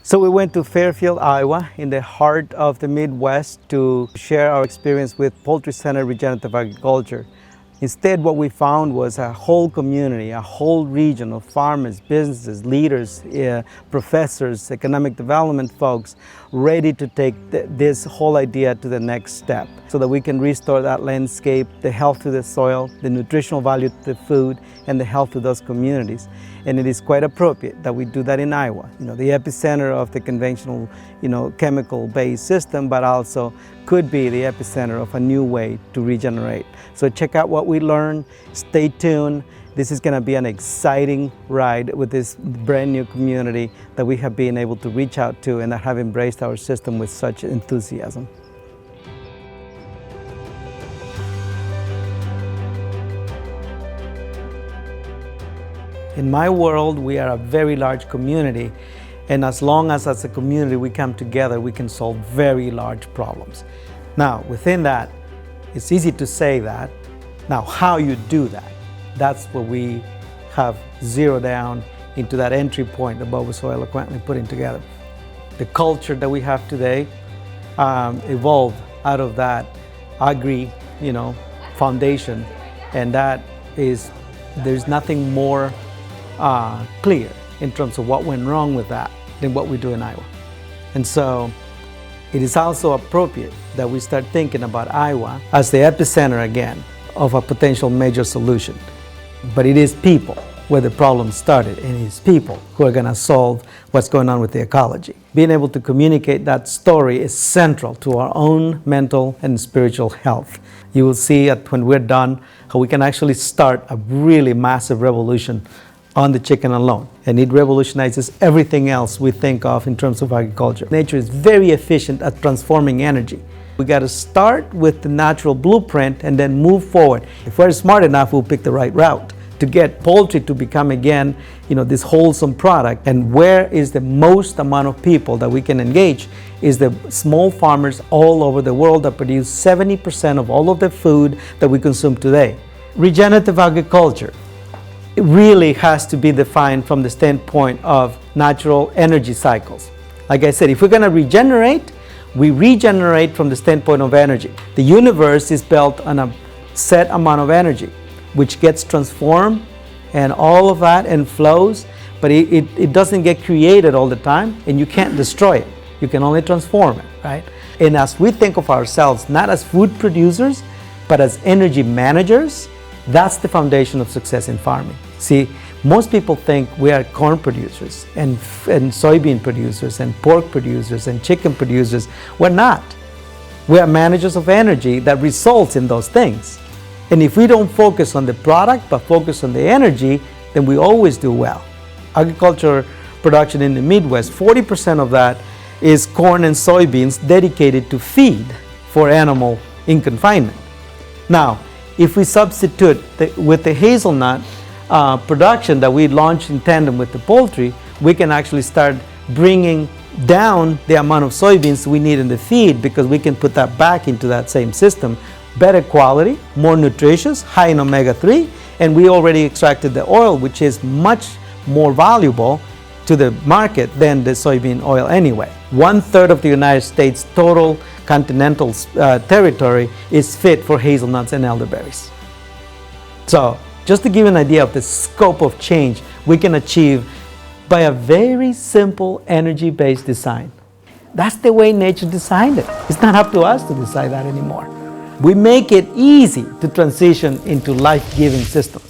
So we went to Fairfield, Iowa, in the heart of the Midwest to share our experience with poultry-centered regenerative agriculture. Instead, what we found was a whole community, a whole region of farmers, businesses, leaders, professors, economic development folks ready to take this whole idea to the next step so that we can restore that landscape, the health to the soil, the nutritional value to the food, and the health to those communities. And it is quite appropriate that we do that in Iowa, the epicenter of the conventional, chemical-based system, but also could be the epicenter of a new way to regenerate. So check out what we learned, stay tuned. This is going to be an exciting ride with this brand new community that we have been able to reach out to and that have embraced our system with such enthusiasm. In my world, we are a very large community, and as long as a community we come together, we can solve very large problems. Now, within that, it's easy to say that. Now, how you do that, that's what we have zeroed down into that entry point that Bob was so eloquently putting together. The culture that we have today evolved out of that agri, foundation, and that is, there's nothing more clear in terms of what went wrong with that than what we do in Iowa. And so it is also appropriate that we start thinking about Iowa as the epicenter again of a potential major solution. But it is people where the problem started, and it is people who are going to solve what's going on with the ecology. Being able to communicate that story is central to our own mental and spiritual health. You will see that when we're done, how we can actually start a really massive revolution on the chicken alone. And it revolutionizes everything else we think of in terms of agriculture. Nature is very efficient at transforming energy. We got to start with the natural blueprint and then move forward. If we're smart enough, we'll pick the right route to get poultry to become again, this wholesome product. And where is the most amount of people that we can engage is the small farmers all over the world that produce 70% of all of the food that we consume today. Regenerative agriculture, it really has to be defined from the standpoint of natural energy cycles. Like I said, if we're going to regenerate, we regenerate from the standpoint of energy. The universe is built on a set amount of energy, which gets transformed and all of that and flows, but it doesn't get created all the time, and you can't destroy it. You can only transform it, right? And as we think of ourselves not as food producers, but as energy managers, that's the foundation of success in farming. See, most people think we are corn producers and soybean producers and pork producers and chicken producers. We're not. We are managers of energy that results in those things. And if we don't focus on the product but focus on the energy, then we always do well. Agriculture production in the Midwest, 40% of that is corn and soybeans dedicated to feed for animal in confinement. Now, if we substitute with the hazelnut production that we launched in tandem with the poultry, we can actually start bringing down the amount of soybeans we need in the feed, because we can put that back into that same system. Better quality, more nutritious, high in omega-3, and we already extracted the oil, which is much more valuable to the market than the soybean oil anyway. 1/3 of the United States total continental territory is fit for hazelnuts and elderberries. So, just to give you an idea of the scope of change we can achieve by a very simple energy-based design. That's the way nature designed it. It's not up to us to decide that anymore. We make it easy to transition into life-giving systems.